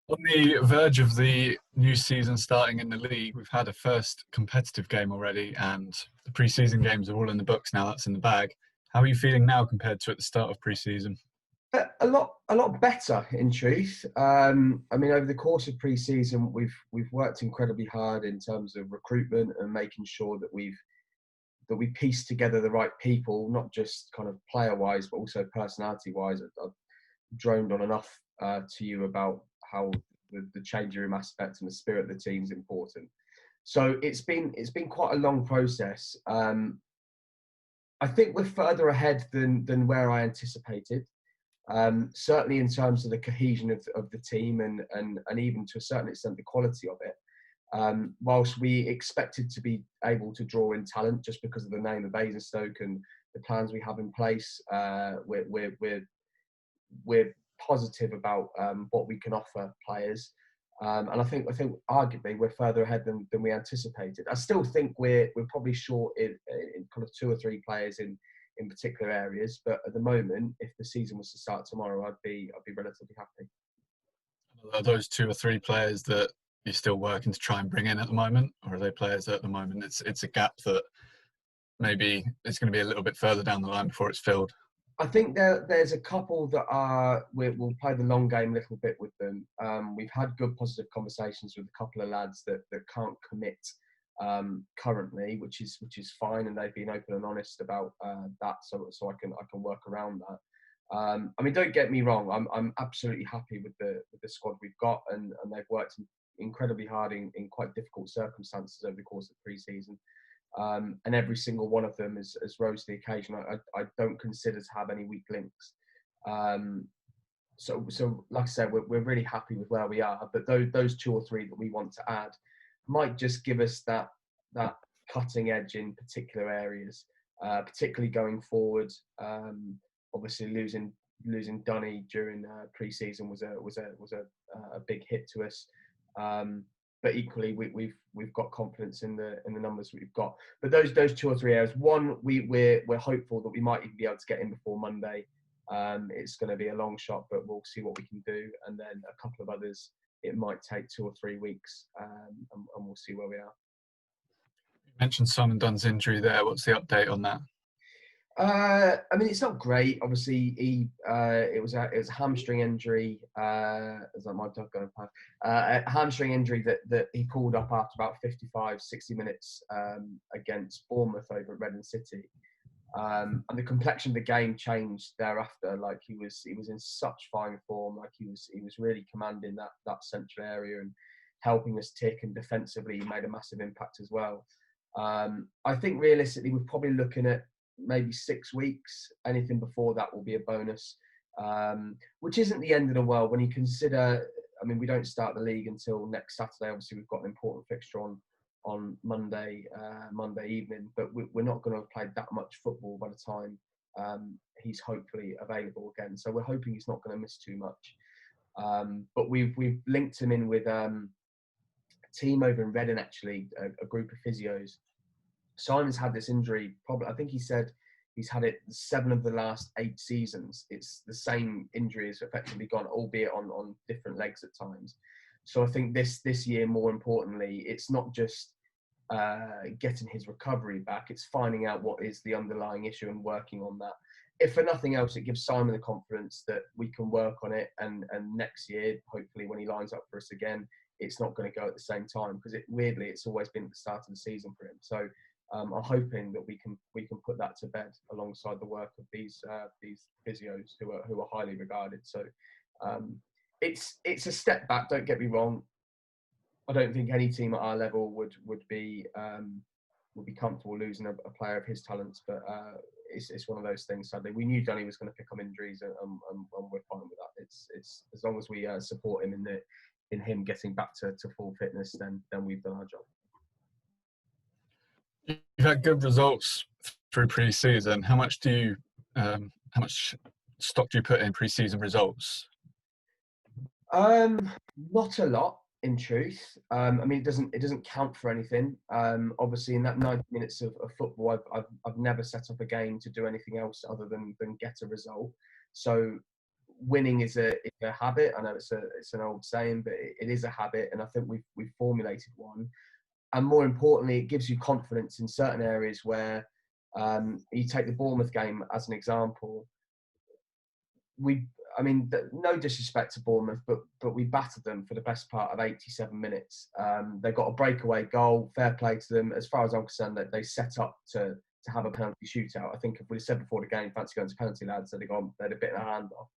On the verge of the new season starting in the league, we've had a first competitive game already, and the pre-season games are all in the books now. That's in the bag. How are you feeling now compared to at the start of pre-season? A lot better in truth. I mean, over the course of pre-season, we've worked incredibly hard in terms of recruitment and making sure that we piece together the right people, not just kind of player-wise, but also personality-wise. I've droned on enough to you about how the changing room aspect and the spirit of the team is important. So it's been quite a long process. I think we're further ahead than where I anticipated. Certainly in terms of the cohesion of the team and even to a certain extent the quality of it. Whilst we expected to be able to draw in talent just because of the name of Basingstoke and the plans we have in place, we're positive about what we can offer players. And I think arguably we're further ahead than we anticipated. I still think we're probably short in kind of two or three players in particular areas, but at the moment, if the season was to start tomorrow, I'd be relatively happy. Are those two or three players that you're still working to try and bring in at the moment, or are they players that at the moment it's a gap that maybe it's going to be a little bit further down the line before it's filled? I think there's a couple that we'll play the long game a little bit with them. We've had good positive conversations with a couple of lads that can't commit currently, which is fine, and they've been open and honest about that, so I can work around that. I mean, don't get me wrong, I'm absolutely happy with the squad we've got, and they've worked incredibly hard in quite difficult circumstances over the course of pre-season. And every single one of them has rose to the occasion. I don't consider to have any weak links. So like I said, we're really happy with where we are. But those two or three that we want to add might just give us that cutting edge in particular areas, particularly going forward. Obviously, losing Dunny during pre-season was a big hit to us. But equally, we've got confidence in the numbers we've got. But those two or three areas. One, we're hopeful that we might even be able to get in before Monday. It's going to be a long shot, but we'll see what we can do. And then a couple of others, it might take 2 or 3 weeks, and we'll see where we are. You mentioned Simon Dunn's injury there. What's the update on that? I mean, it's not great. Obviously, it was a hamstring injury. Is that my dog going past? A hamstring injury that he pulled up after about 55, 60 minutes against Bournemouth over at Reading City. And the complexion of the game changed thereafter. Like he was in such fine form. Like he was really commanding that central area and helping us tick. And defensively, he made a massive impact as well. I think realistically, we're probably looking at maybe 6 weeks. Anything before that will be a bonus, which isn't the end of the world when you consider. I mean, we don't start the league until next Saturday. Obviously, we've got an important fixture on Monday evening, but we're not going to have played that much football by the time he's hopefully available again. So we're hoping he's not going to miss too much. But we've linked him in with a team over in Reading, actually, a group of physios. Simon's had this injury, probably, I think he said he's had it 7 of the last 8 seasons. It's the same injury has effectively gone, albeit on different legs at times. So I think this year, more importantly, it's not just getting his recovery back, it's finding out what is the underlying issue and working on that. If for nothing else, it gives Simon the confidence that we can work on it, and next year, hopefully when he lines up for us again, it's not going to go at the same time, because weirdly, it's always been at the start of the season for him. So I'm hoping that we can put that to bed alongside the work of these physios who are highly regarded. So it's a step back. Don't get me wrong. I don't think any team at our level would be comfortable losing a player of his talents. But it's one of those things. Sadly, we knew Danny was going to pick up injuries, and we're fine with that. It's as long as we support him in him getting back to full fitness, then we've done our job. You've had good results through pre-season. How much stock do you put in pre-season results? Not a lot, in truth. I mean, it doesn't count for anything. Obviously, in that 90 minutes of football, I've never set up a game to do anything else other than get a result. So winning is a habit. I know it's an old saying, but it is a habit, and I think we've formulated one. And more importantly, it gives you confidence in certain areas where you take the Bournemouth game as an example. No disrespect to Bournemouth, but we battered them for the best part of 87 minutes. They got a breakaway goal. Fair play to them. As far as I'm concerned, they set up to have a penalty shootout. I think if we'd said before the game, fancy going to penalty, lads, they'd have bitten a hand off.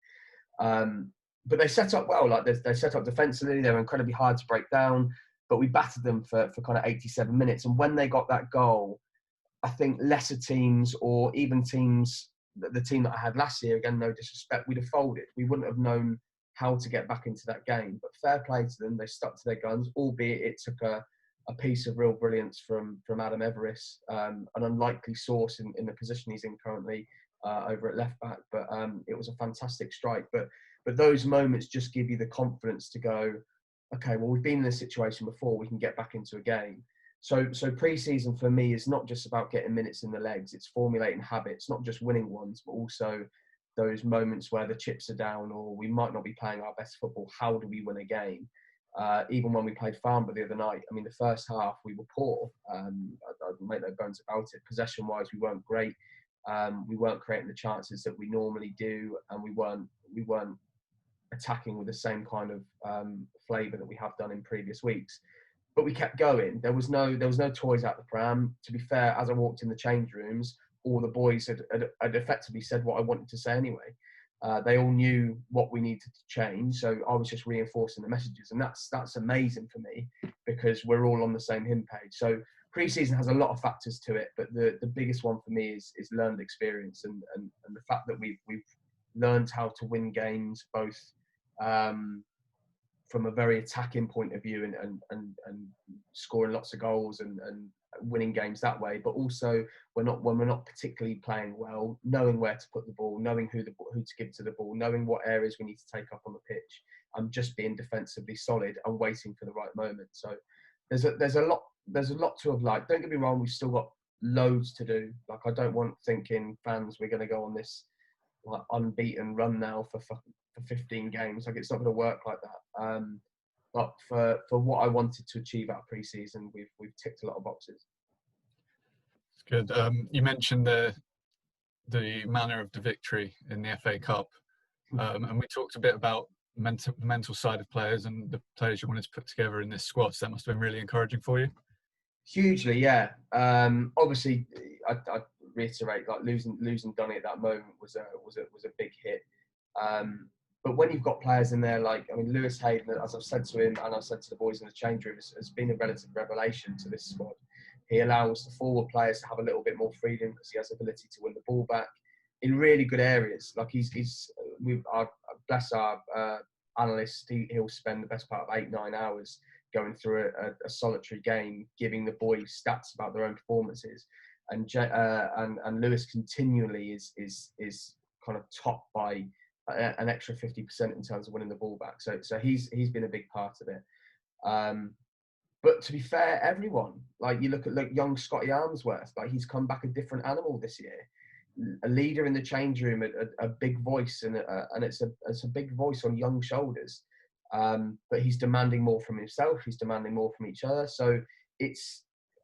But they set up well. Like they set up defensively. They were incredibly hard to break down. But we battered them for kind of 87 minutes. And when they got that goal, I think lesser teams, or even teams, the team that I had last year, again, no disrespect, we'd have folded. We wouldn't have known how to get back into that game. But fair play to them. They stuck to their guns, albeit it took a piece of real brilliance from Adam Everest, an unlikely source in the position he's in currently over at left back. But it was a fantastic strike. But those moments just give you the confidence to go, okay, well, we've been in this situation before. We can get back into a game. So pre-season for me is not just about getting minutes in the legs. It's formulating habits, not just winning ones, but also those moments where the chips are down or we might not be playing our best football. How do we win a game? Even when we played Farnborough the other night, I mean, the first half we were poor. I'd make no bones about it. Possession-wise, we weren't great. We weren't creating the chances that we normally do, and we weren't attacking with the same kind of flavour that we have done in previous weeks. But we kept going. There was no toys out the pram. To be fair, as I walked in the change rooms, all the boys had effectively said what I wanted to say anyway. They all knew what we needed to change, so I was just reinforcing the messages, and that's amazing for me because we're all on the same hymn page. So pre-season has a lot of factors to it, but the biggest one for me is learned experience and the fact that we've learned how to win games both from a very attacking point of view and scoring lots of goals and winning games that way, but also when we're not particularly playing well, knowing where to put the ball, knowing who to give to the ball, knowing what areas we need to take up on the pitch, and just being defensively solid and waiting for the right moment. So there's a lot to have liked. Don't get me wrong, we've still got loads to do. Like, I don't want thinking fans we're going to go on this like unbeaten run now for 15 games. Like, it's not going to work like that. But for what I wanted to achieve out of pre-season, we've ticked a lot of boxes. It's good. You mentioned the manner of the victory in the FA Cup, and we talked a bit about mental side of players and the players you wanted to put together in this squad. So that must have been really encouraging for you. Hugely, yeah. Obviously, I reiterate, like losing Donny at that moment was a big hit. But when you've got players in there, like, I mean, Lewis Hayden, as I've said to him and I've said to the boys in the change room, has been a relative revelation to this squad. He allows the forward players to have a little bit more freedom because he has the ability to win the ball back in really good areas. Like, bless our analyst, he'll spend the best part of 8-9 hours going through a solitary game, giving the boys stats about their own performances. And Lewis continually is kind of topped by an extra 50% in terms of winning the ball back. So he's been a big part of it. But to be fair, everyone, like, you look at young Scotty Armsworth, like, he's come back a different animal this year. A leader in the change room, a big voice, and it's a big voice on young shoulders. But he's demanding more from himself. He's demanding more from each other. So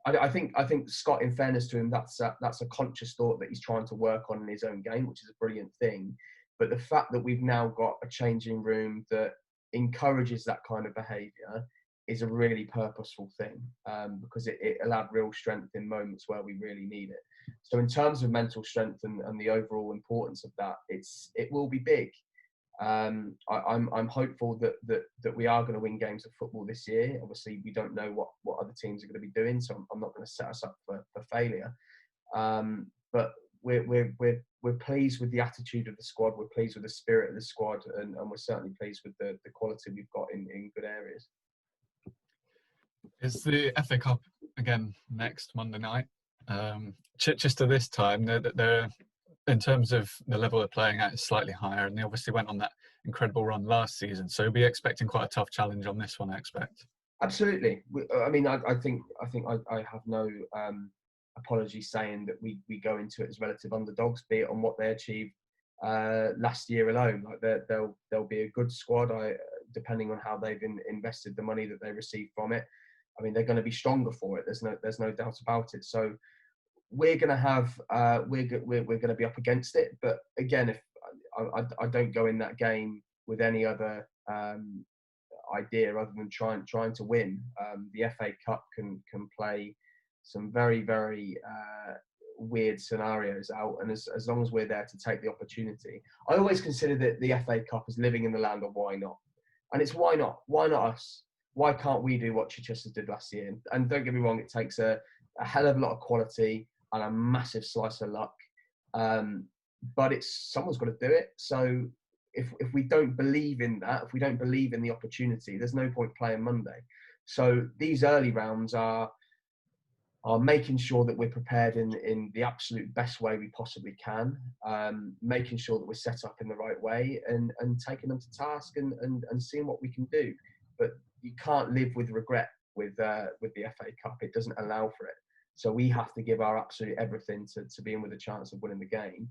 I think Scott, in fairness to him, that's a conscious thought that he's trying to work on in his own game, which is a brilliant thing. But the fact that we've now got a changing room that encourages that kind of behaviour is a really purposeful thing, because it allowed real strength in moments where we really need it. So in terms of mental strength and the overall importance of that, it will be big. I'm hopeful that we are going to win games of football this year. Obviously, we don't know what other teams are going to be doing, so I'm not going to set us up for failure. But we're pleased with the attitude of the squad. We're pleased with the spirit of the squad, and we're certainly pleased with the quality we've got in good areas. Is the FA Cup again next Monday night? Chichester this time, they're in terms of the level they're playing at, is slightly higher, and they obviously went on that incredible run last season. So we'll be expecting quite a tough challenge on this one, I expect. Absolutely. I mean, I think I have no apology saying that we go into it as relative underdogs, be it on what they achieved last year alone. Like there'll be a good squad. Depending on how they've invested the money that they receive from it. I mean, they're going to be stronger for it. There's no doubt about it. So we're going to have we're going to be up against it. But again, if I don't go in that game with any other idea other than trying to win. The FA Cup can play some very weird scenarios out, and as long as we're there to take the opportunity, I always consider that the FA Cup as living in the land of why not, and it's why not us. Why can't we do what Chichester did last year? And don't get me wrong, it takes a hell of a lot of quality and a massive slice of luck, but someone's got to do it. So if we don't believe in that, if we don't believe in the opportunity, there's no point playing Monday. So these early rounds are making sure that we're prepared in the absolute best way we possibly can, making sure that we're set up in the right way, and taking them to task and seeing what we can do. But you can't live with regret with the FA Cup. It doesn't allow for it. So we have to give our absolute everything to be in with a chance of winning the game.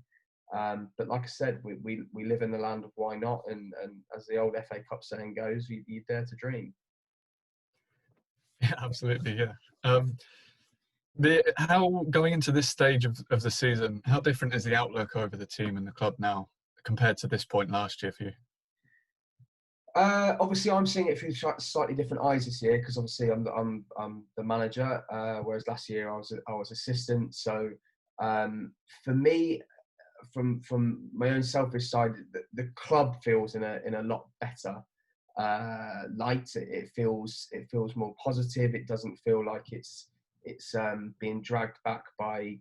But like I said, we live in the land of why not, and as the old FA Cup saying goes, you dare to dream. Yeah, absolutely, yeah. How going into this stage of the season, how different is the outlook over the team and the club now compared to this point last year for you? Obviously, I'm seeing it through slightly different eyes this year because obviously I'm the manager, whereas last year I was assistant. So for me, from my own selfish side, the club feels in a lot better light. It feels more positive. It doesn't feel like it's being dragged back by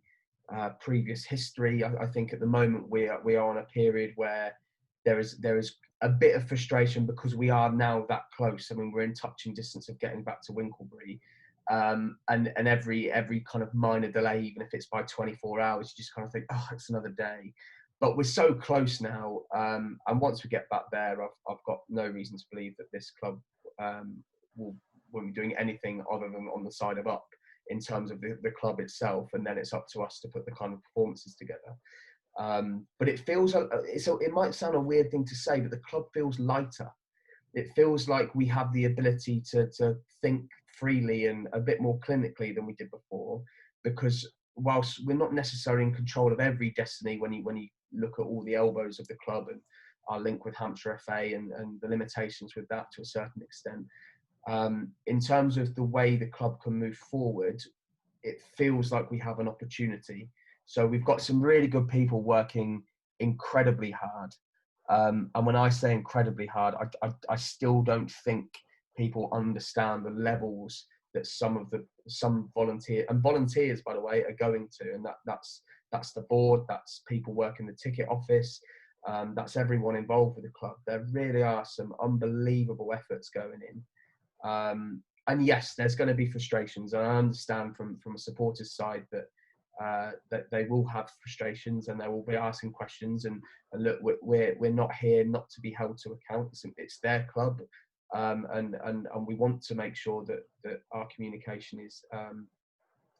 previous history. I think at the moment we are on a period where there is a bit of frustration because we are now that close. I mean, we're in touching distance of getting back to Winklebury, and every kind of minor delay, even if it's by 24 hours, you just kind of think, oh, it's another day. But we're so close now, and once we get back there, I've got no reason to believe that this club won't be doing anything other than on the side of up in terms of the club itself, and then it's up to us to put the kind of performances together. But it feels it might sound a weird thing to say, but the club feels lighter. It feels like we have the ability to think freely and a bit more clinically than we did before, because whilst we're not necessarily in control of every destiny, when you look at all the elbows of the club and our link with Hampshire FA and the limitations with that to a certain extent, in terms of the way the club can move forward, it feels like we have an opportunity. So we've got some really good people working incredibly hard. And when I say incredibly hard, I still don't think people understand the levels that some volunteers, by the way, are going to. And that's the board, that's people working the ticket office, that's everyone involved with the club. There really are some unbelievable efforts going in. And yes, there's going to be frustrations. And I understand from a supporter's side that they will have frustrations and they will be asking questions. And look, we're not here not to be held to account. It's their club, and we want to make sure that our communication is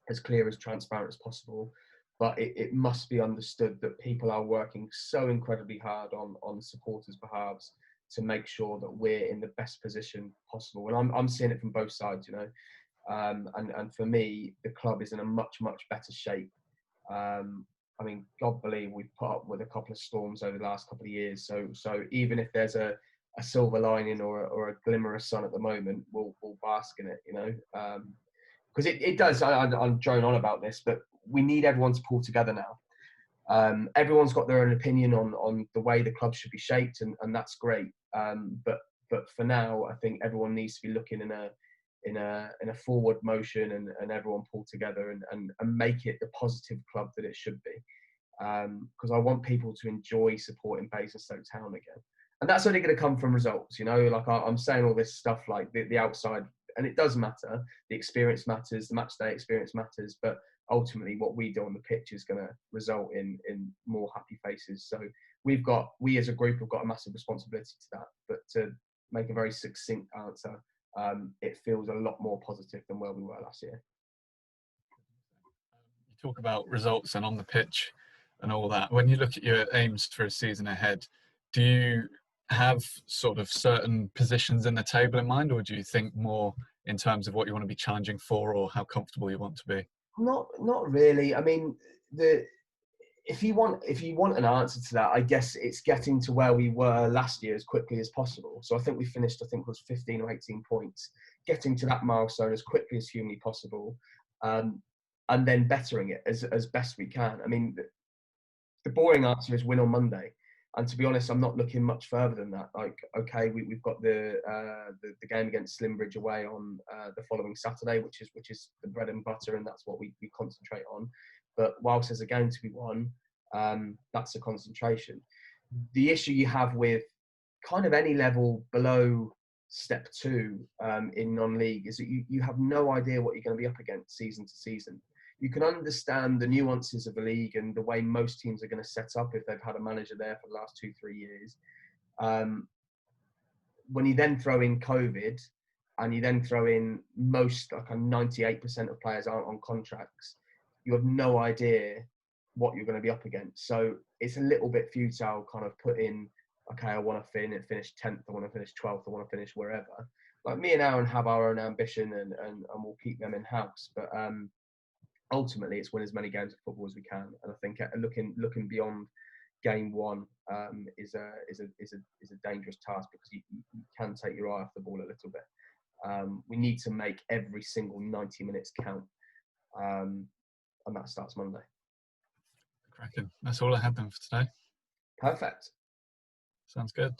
as clear, as transparent as possible. But it must be understood that people are working so incredibly hard on supporters' behalves to make sure that we're in the best position possible. And I'm seeing it from both sides, you know. And for me, the club is in a much better shape. I mean, God believe we've put up with a couple of storms over the last couple of years. So even if there's a silver lining or a glimmer of sun at the moment, we'll bask in it, you know. Because it does. I'm droning on about this, but we need everyone to pull together now. Everyone's got their own opinion on the way the club should be shaped, and that's great. But for now, I think everyone needs to be looking in a forward motion, and everyone pull together and make it the positive club that it should be. Because I want people to enjoy supporting Basingstoke Town again, and that's only going to come from results. You know, like I'm saying all this stuff like the outside, and it does matter. The experience matters. The match day experience matters, but ultimately what we do on the pitch is going to result in more happy faces. So we as a group have got a massive responsibility to that. But to make a very succinct answer, it feels a lot more positive than where we were last year. You talk about results and on the pitch. and all that. When you look at your aims for a season ahead, do you have sort of certain positions in the table in mind, or do you think more in terms of what you want to be challenging for or how comfortable you want to be? Not really. I mean, if you want an answer to that, I guess it's getting to where we were last year as quickly as possible. So I think we finished, I think it was 15 or 18 points, getting to that milestone as quickly as humanly possible, and then bettering it as best we can. I mean, the boring answer is win on Monday. And to be honest, I'm not looking much further than that. Like, okay, we've got the game against Slimbridge away on the following Saturday, which is the bread and butter, and that's what we concentrate on. But whilst there's a game to be won, that's a concentration. The issue you have with kind of any level below step 2 in non-league is that you have no idea what you're going to be up against season to season. You can understand the nuances of the league and the way most teams are going to set up if they've had a manager there for the last 2-3 years. When you then throw in COVID and you then throw in most, like 98% of players aren't on contracts, you have no idea what you're going to be up against. So it's a little bit futile kind of put in, okay, I want to finish 10th, I want to finish 12th, I want to finish wherever. Like, me and Aaron have our own ambition and we'll keep them in-house. But ultimately, it's win as many games of football as we can. And I think looking beyond game 1 is a dangerous task, because you can take your eye off the ball a little bit. We need to make every single 90 minutes count, and that starts Monday. Cracking. That's all I had then for today. Perfect. Sounds good.